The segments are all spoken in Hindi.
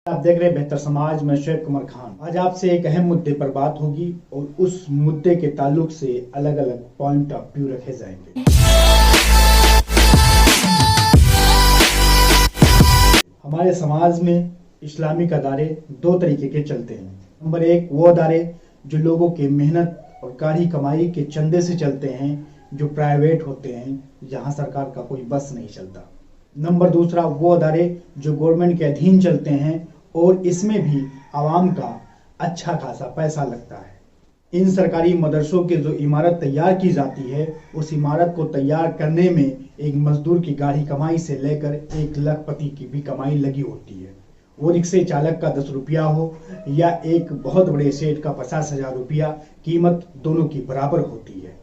आप देख रहे हैं बेहतर समाज में शुएब कुमार खान। आज आपसे एक अहम मुद्दे पर बात होगी और उस मुद्दे के ताल्लुक से अलग अलग पॉइंट ऑफ व्यू रखे जाएंगे। हमारे समाज में इस्लामिक अदारे दो तरीके के चलते हैं। नंबर एक, वो अदारे जो लोगों के मेहनत और कारी कमाई के चंदे से चलते हैं, जो प्राइवेट होते हैं, जहां सरकार का कोई बस नहीं चलता। नंबर दूसरा, वो अदारे जो गवर्नमेंट के अधीन चलते हैं और इसमें भी आवाम का अच्छा खासा पैसा लगता है। इन सरकारी मदरसों की जो इमारत तैयार की जाती है, उस इमारत को तैयार करने में एक मजदूर की गाढ़ी कमाई से लेकर 1 लखपति की भी कमाई लगी होती है। वो रिक्शे चालक का 10 रुपया हो या एक बहुत बड़े सेठ का 50,000 रुपया, कीमत दोनों की बराबर होती है,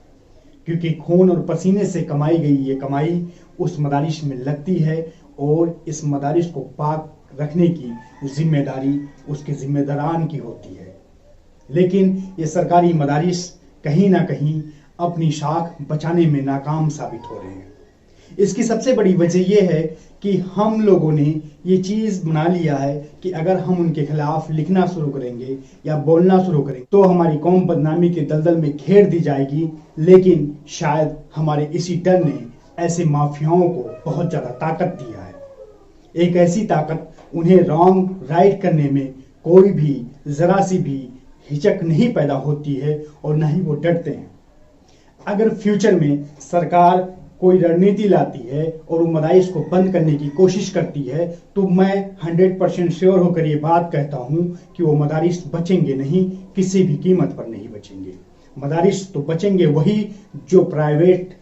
क्योंकि खून और पसीने से कमाई गई ये कमाई उस मदारिस में लगती है और इस मदारिस को पाक रखने की जिम्मेदारी उसके जिम्मेदारान की होती है। लेकिन ये सरकारी मदारिस कहीं ना कहीं अपनी शाख बचाने में नाकाम साबित हो रहे हैं। इसकी सबसे बड़ी वजह यह है कि हम लोगों ने ये चीज़ बना लिया है कि अगर हम उनके खिलाफ लिखना शुरू करेंगे या बोलना शुरू करेंगे तो हमारी कौम बदनामी के दलदल में घेर दी जाएगी। लेकिन शायद हमारे इसी डर ने ऐसे माफियाओं को बहुत ज़्यादा ताकत दिया है। एक ऐसी ताकत उन्हें रॉन्ग राइट करने में कोई भी जरा सी भी हिचक नहीं पैदा होती है और न ही वो डरते हैं। अगर फ्यूचर में सरकार कोई रणनीति लाती है और वो मदारिस को बंद करने की कोशिश करती है तो मैं 100% श्योर होकर ये बात कहता हूँ कि वो मदारिस बचेंगे नहीं, किसी भी कीमत पर नहीं बचेंगे। मदारिस तो बचेंगे वही जो प्राइवेट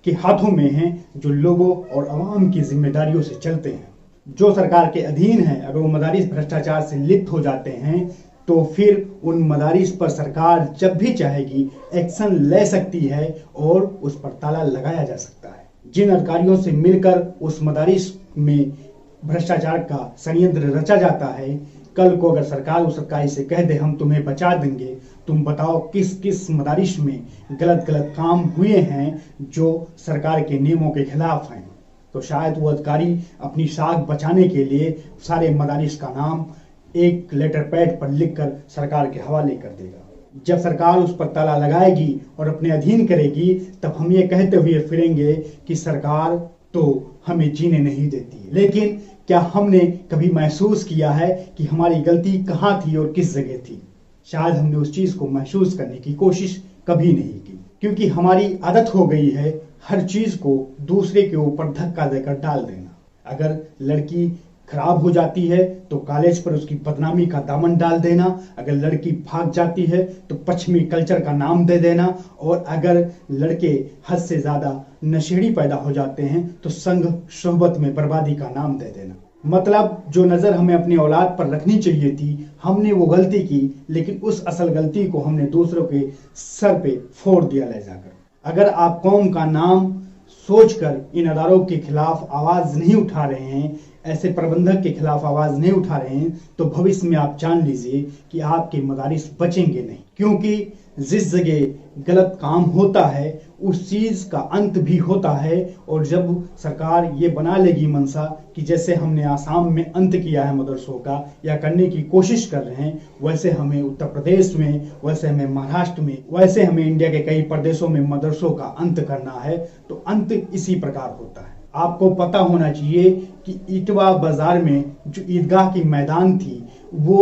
के हाथों में हैं, जो लोगों और आवाम की जिम्मेदारियों से चलते हैं, जो सरकार के अधीन है। अगर वो मदारिस भ्रष्टाचार से लिप्त हो जाते हैं तो फिर उन मदारिस पर सरकार जब भी चाहेगी एक्शन ले सकती है और उस पर ताला लगाया जा सकता है। जिन अधिकारियों से मिलकर उस मदारिस में भ्रष्टाचार का षड्यंत्र रचा जाता है, कल को अगर सरकार उस अधिकारी से कह दे हम तुम्हें बचा देंगे, तुम बताओ किस किस मदारिस में गलत गलत काम हुए हैं जो सरकार के नियमों के खिलाफ हैं, तो शायद वो अधिकारी अपनी साख बचाने के लिए सारे मदारिस का नाम एक लेटर पैड पर लिखकर सरकार के हवाले कर देगा। जब सरकार उस पर ताला लगाएगी और अपने अधीन करेगी, तब हम ये कहते हुए फिरेंगे कि सरकार तो हमें जीने नहीं देती। लेकिन क्या हमने कभी महसूस किया है कि हमारी गलती कहाँ थी और किस जगह थी? शायद हमने उस चीज को महसूस करने की कोशिश कभी नहीं की, क्योंकि हमारी आदत हो गई है हर चीज को दूसरे के ऊपर धक्का देकर डाल देना। अगर लड़की खराब हो जाती है तो कॉलेज पर उसकी बदनामी का दामन डाल देना, अगर लड़की भाग जाती है तो पश्चिमी कल्चर का नाम दे देना, और अगर लड़के हद से ज्यादा नशेड़ी पैदा हो जाते हैं तो संग सोहबत में बर्बादी का नाम दे देना। मतलब जो नजर हमें अपनी औलाद पर रखनी चाहिए थी, हमने वो गलती की, लेकिन उस असल गलती को हमने दूसरों के सर पे फोड़ दिया ले जाकर। अगर आप कौम का नाम सोचकर इन अदारों के खिलाफ आवाज नहीं उठा रहे हैं, ऐसे प्रबंधक के खिलाफ आवाज नहीं उठा रहे हैं, तो भविष्य में आप जान लीजिए कि आपके मदारिस बचेंगे नहीं। क्योंकि जिस जगह गलत काम होता है उस चीज का अंत भी होता है। और जब सरकार ये बना लेगी मनसा कि जैसे हमने आसाम में अंत किया है मदरसों का या करने की कोशिश कर रहे हैं, वैसे हमें उत्तर प्रदेश में, वैसे हमें महाराष्ट्र में, वैसे हमें इंडिया के कई प्रदेशों में मदरसों का अंत करना है, तो अंत इसी प्रकार होता है। आपको पता होना चाहिए कि इटवा बाजार में जो ईदगाह की मैदान थी वो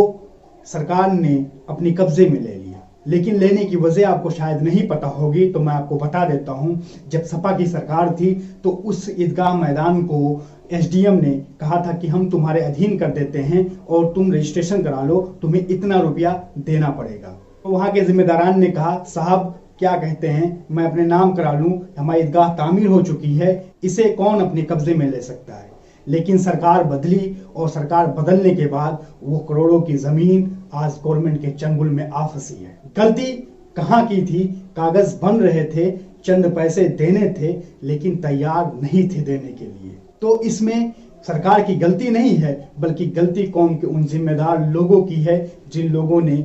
सरकार ने अपने कब्जे में ले लिया, लेकिन लेने की वजह आपको शायद नहीं पता होगी, तो मैं आपको बता देता हूं। जब सपा की सरकार थी तो उस ईदगाह मैदान को एसडीएम ने कहा था कि हम तुम्हारे अधीन कर देते हैं और तुम रजिस्ट्रेशन करा लो, तुम्हें इतना रुपया देना पड़ेगा। तो वहां के जिम्मेदारान ने कहा साहब क्या कहते हैं, मैं अपने नाम करा लूं, हमारी ईदगाह तामीर हो चुकी है, इसे कौन अपने कब्जे में ले सकता है। लेकिन सरकार बदली और सरकार बदलने के बाद वो करोड़ों की जमीन आज गवर्नमेंट के चंगुल में आ फंसी है। गलती कहाँ की थी? कागज बन रहे थे, चंद पैसे देने थे, लेकिन तैयार नहीं थे देने के लिए। तो इसमें सरकार की गलती नहीं है, बल्कि गलती कौम के उन जिम्मेदार लोगों की है जिन लोगों ने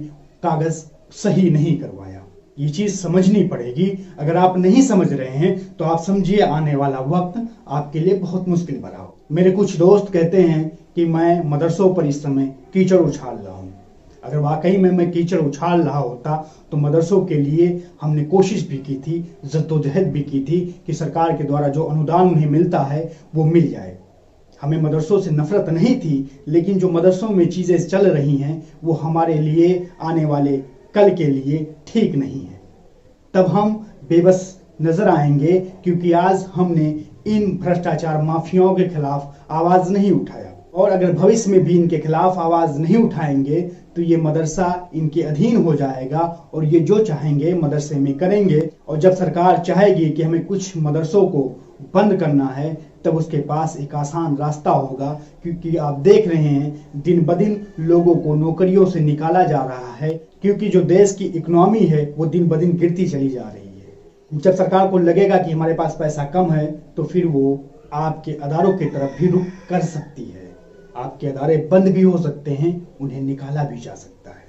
कागज सही नहीं करवाया। ये चीज समझनी पड़ेगी। अगर आप नहीं समझ रहे हैं तो आप समझिए आने वाला वक्त आपके लिए बहुत मुश्किल भरा हो। मेरे कुछ दोस्त कहते हैं कि मैं मदरसों पर इस समय कीचड़ उछाल रहा हूँ। अगर वाकई में मैं कीचड़ उछाल रहा होता तो मदरसों के लिए हमने कोशिश भी की थी, जद्दोजहद भी की थी कि सरकार के द्वारा जो अनुदान उन्हें मिलता है वो मिल जाए। हमें मदरसों से नफरत नहीं थी, लेकिन जो मदरसों में चीज़ें चल रही हैं वो हमारे लिए आने वाले कल के लिए ठीक नहीं है। तब हम बेबस नजर आएंगे, क्योंकि आज हमने इन भ्रष्टाचार माफियाओं के खिलाफ आवाज नहीं उठाया, और अगर भविष्य में भी इनके खिलाफ आवाज नहीं उठाएंगे तो ये मदरसा इनके अधीन हो जाएगा और ये जो चाहेंगे मदरसे में करेंगे। और जब सरकार चाहेगी कि हमें कुछ मदरसों को बंद करना है, तब उसके पास एक आसान रास्ता होगा, क्योंकि आप देख रहे हैं दिन ब दिन लोगों को नौकरियों से निकाला जा रहा है, क्योंकि जो देश की इकोनॉमी है वो दिन ब दिन गिरती चली जा रही है। जब सरकार को लगेगा कि हमारे पास पैसा कम है, तो फिर वो आपके अदारों की तरफ भी रुख कर सकती है। आपके अदारे बंद भी हो सकते हैं, उन्हें निकाला भी जा सकता है।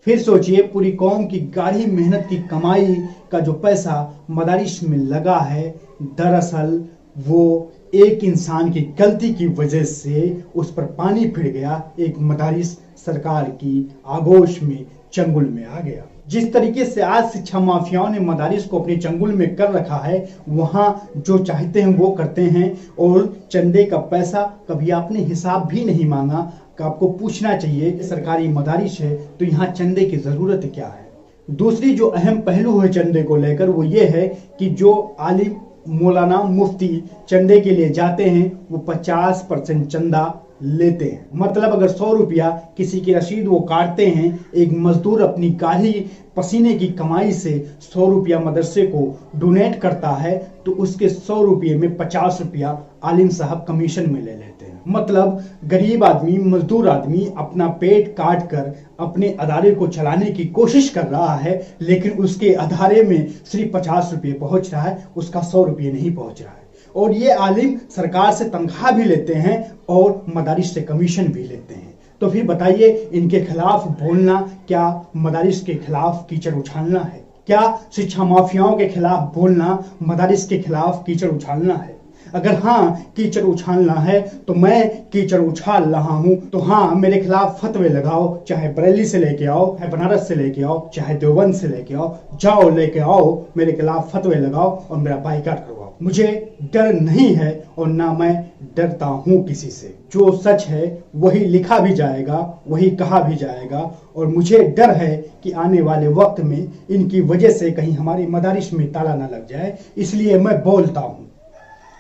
फिर सोचिए, पूरी कौम की गाढ़ी मेहनत की कमाई का जो पैसा मदारिस में लगा है, दरअसल वो एक इंसान की गलती की वजह से उस पर पानी फिर गया, एक मदारिस सरकार की आगोश में, चंगुल में आ गया। जिस तरीके से आज शिक्षा माफियाओं ने मदारिस को अपने चंगुल में कर रखा है, वहां जो चाहते हैं वो करते हैं, और चंदे का पैसा कभी आपने हिसाब भी नहीं मांगा। कि आपको पूछना चाहिए, सरकारी मदारिस है तो यहाँ चंदे की जरूरत क्या है। दूसरी जो अहम पहलू है चंदे को लेकर, वो ये है कि जो आलिम, मौलाना, मुफ्ती चंदे के लिए जाते हैं वो 50% चंदा लेते हैं। मतलब अगर 100 रुपया किसी की रसीद वो काटते हैं, एक मजदूर अपनी गाढ़ी पसीने की कमाई से 100 रुपया मदरसे को डोनेट करता है, तो उसके 100 रुपये में 50 रुपया आलिम साहब कमीशन में ले लेते हैं। मतलब गरीब आदमी, मजदूर आदमी अपना पेट काट कर अपने अदारे को चलाने की कोशिश कर रहा है, लेकिन उसके अदारे में सिर्फ 50 रुपये पहुंच रहा है, उसका 100 रुपये नहीं पहुंच रहा है। और ये आलिम सरकार से तनख्वाह भी लेते हैं और मदारिस से कमीशन भी लेते हैं। तो फिर बताइए, इनके खिलाफ बोलना क्या मदारिस के खिलाफ कीचड़ उछालना है? क्या शिक्षा माफियाओं के खिलाफ बोलना मदारिस के खिलाफ कीचड़ उछालना है? अगर हाँ कीचड़ उछालना है तो मैं कीचड़ उछाल रहा हूं, तो हाँ मेरे खिलाफ फतवे लगाओ, चाहे बरेली से लेके आओ, चाहे बनारस से लेके आओ, चाहे देवबंद से लेके आओ, जाओ लेके आओ, मेरे खिलाफ फतवे लगाओ और मेरा बाइकाट करवाओ। मुझे डर नहीं है और ना मैं डरता हूं किसी से। जो सच है वही लिखा भी जाएगा, वही कहा भी जाएगा, और मुझे डर है कि आने वाले वक्त में इनकी वजह से कहीं हमारी मदारिस में ताला ना लग जाए, इसलिए मैं बोलता हूं।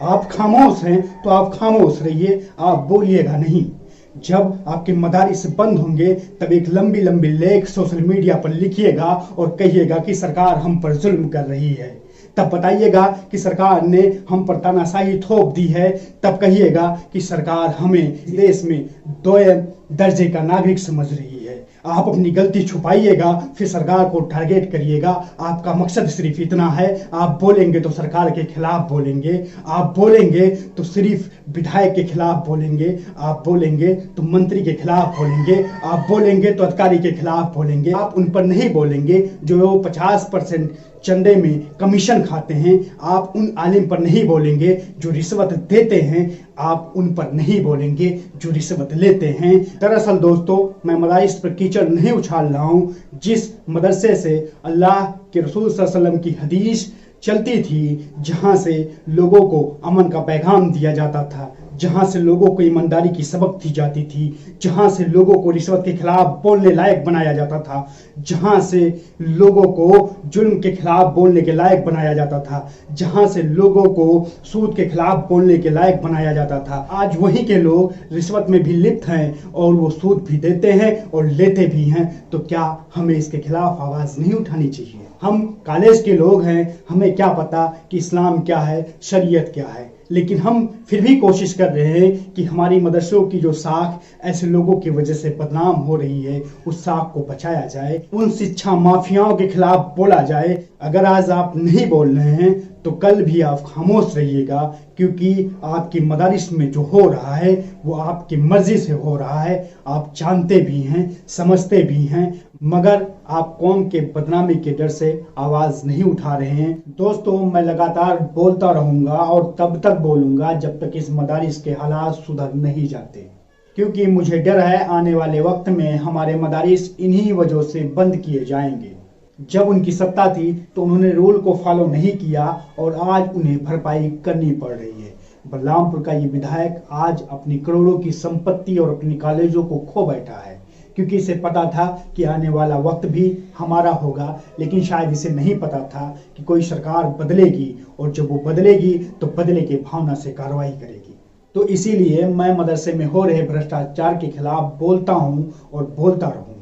आप खामोश हैं तो आप खामोश रहिए, आप बोलिएगा नहीं। जब आपके मदारिस बंद होंगे तब एक लंबी लंबी लेख सोशल मीडिया पर लिखिएगा और कहिएगा कि सरकार हम पर जुल्म कर रही है। तब बताइएगा कि सरकार ने हम पर तानाशाही थोप दी है। तब कहिएगा कि सरकार हमें देश में 2 दर्जे का नागरिक समझ रही है। आप अपनी गलती छुपाइएगा, फिर सरकार को टारगेट करिएगा। आपका मकसद सिर्फ इतना है, आप बोलेंगे तो सरकार के खिलाफ बोलेंगे, आप बोलेंगे तो सिर्फ विधायक के खिलाफ बोलेंगे, आप बोलेंगे तो मंत्री के खिलाफ बोलेंगे, आप बोलेंगे तो अधिकारी के खिलाफ बोलेंगे। आप उन पर नहीं बोलेंगे जो 50% चंदे में कमीशन खाते हैं। आप उन आलिम पर नहीं बोलेंगे जो रिश्वत देते हैं, आप उन पर नहीं बोलेंगे जो रिश्वत लेते हैं। दरअसल दोस्तों, मैं मदारिस पर कीचड़ नहीं उछाल रहा हूँ। जिस मदरसे से अल्लाह के रसूल सल्लल्लाहु अलैहि वसल्लम की हदीस चलती थी, जहाँ से लोगों को अमन का पैगाम दिया जाता था, जहाँ से लोगों को ईमानदारी की सबक दी जाती थी, जहाँ से लोगों को रिश्वत के खिलाफ बोलने लायक बनाया जाता था, जहाँ से लोगों को जुल्म के खिलाफ बोलने के लायक बनाया जाता था, जहाँ से लोगों को सूद के खिलाफ बोलने के लायक बनाया जाता था, आज वहीं के लोग रिश्वत में भी लिप्त हैं और वो सूद भी देते हैं और लेते भी हैं। तो क्या हमें इसके खिलाफ आवाज़ नहीं उठानी चाहिए? हम कॉलेज के लोग हैं, हमें क्या पता कि इस्लाम क्या है, शरीयत क्या है, लेकिन हम फिर भी कोशिश कर रहे हैं कि हमारी मदरसों की जो साख ऐसे लोगों की वजह से बदनाम हो रही है, उस साख को बचाया जाए, उन शिक्षा माफियाओं के खिलाफ बोला जाए। अगर आज आप नहीं बोल रहे हैं तो कल भी आप खामोश रहिएगा, क्योंकि आपकी मदारिस में जो हो रहा है वो आपकी मर्जी से हो रहा है। आप जानते भी हैं, समझते भी हैं, मगर आप कौम के बदनामी के डर से आवाज नहीं उठा रहे हैं। दोस्तों, मैं लगातार बोलता रहूंगा और तब तक बोलूंगा जब तक इस मदारिस के हालात सुधर नहीं जाते। क्योंकि मुझे डर है आने वाले वक्त में हमारे मदारिस इन्हीं वजहों से बंद किए जाएंगे। जब उनकी सत्ता थी तो उन्होंने रूल को फॉलो नहीं किया और आज उन्हें भरपाई करनी पड़ रही है। बलरामपुर का ये विधायक आज अपनी करोड़ों की संपत्ति और अपनी कॉलेजों को खो बैठा है, क्योंकि इसे पता था कि आने वाला वक्त भी हमारा होगा, लेकिन शायद इसे नहीं पता था कि कोई सरकार बदलेगी और जब वो बदलेगी तो बदले की भावना से कार्रवाई करेगी। तो इसीलिए मैं मदरसे में हो रहे भ्रष्टाचार के खिलाफ बोलता हूं और बोलता रहूंगा।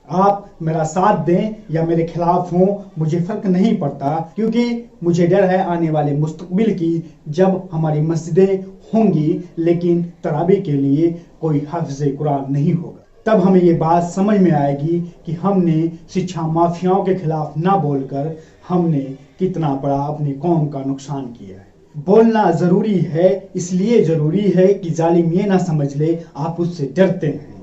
आप मेरा साथ दें या मेरे खिलाफ हों, मुझे फर्क नहीं पड़ता, क्योंकि मुझे डर है आने वाले मुस्तकबिल की, जब हमारी मस्जिदें होंगी लेकिन तरावी के लिए कोई हाफिज़े कुरान नहीं होगा। तब हमें ये बात समझ में आएगी कि हमने शिक्षा माफियाओं के खिलाफ ना बोलकर हमने कितना बड़ा अपनी कौम का नुकसान किया है। बोलना जरूरी है, इसलिए जरूरी है कि जालिम ये ना समझ ले आप उससे डरते हैं।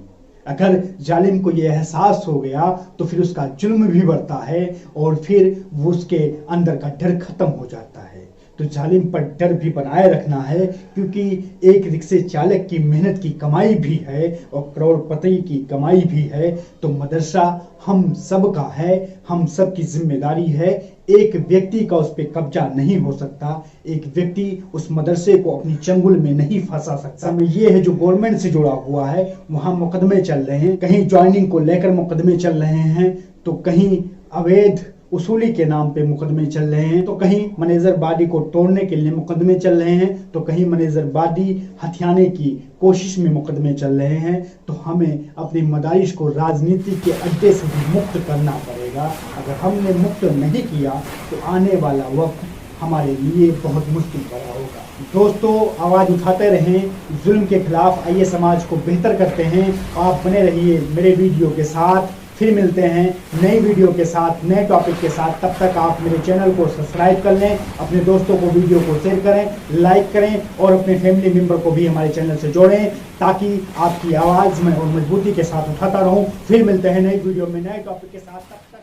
अगर जालिम को ये एहसास हो गया तो फिर उसका जुल्म भी बढ़ता है और फिर वो उसके अंदर का डर खत्म हो जाता है। तो जालिम पर डर भी बनाए रखना है, क्योंकि एक रिक्शे चालक की मेहनत की कमाई भी है और करोड़पति की कमाई भी है। तो मदरसा हम सब का है, हम सब की जिम्मेदारी है। एक व्यक्ति का उस पर कब्जा नहीं हो सकता, एक व्यक्ति उस मदरसे को अपनी चंगुल में नहीं फंसा सकता। ये है जो गवर्नमेंट से जुड़ा हुआ है, वहाँ मुकदमे चल रहे हैं, कहीं ज्वाइनिंग को लेकर मुकदमे चल रहे हैं, तो कहीं अवैध उसूली के नाम पे मुकदमे चल रहे हैं, तो कहीं मैनेजरबादी को तोड़ने के लिए मुकदमे चल रहे हैं, तो कहीं मैनेजरबादी हथियाने की कोशिश में मुकदमे चल रहे हैं। तो हमें अपनी मदारिस को राजनीति के अड्डे से भी मुक्त करना पड़ेगा। अगर हमने मुक्त नहीं किया तो आने वाला वक्त हमारे लिए बहुत मुश्किल भरा होगा। दोस्तों, आवाज उठाते रहें जुल्म के खिलाफ, आइए समाज को बेहतर करते हैं। आप बने रहिए मेरे वीडियो के साथ, फिर मिलते हैं नई वीडियो के साथ, नए टॉपिक के साथ। तब तक आप मेरे चैनल को सब्सक्राइब कर लें, अपने दोस्तों को वीडियो को शेयर करें, लाइक करें और अपने फैमिली मेंबर को भी हमारे चैनल से जोड़ें, ताकि आपकी आवाज़ मैं और मजबूती के साथ उठाता रहूं। फिर मिलते हैं नई वीडियो में नए टॉपिक के साथ। तब तक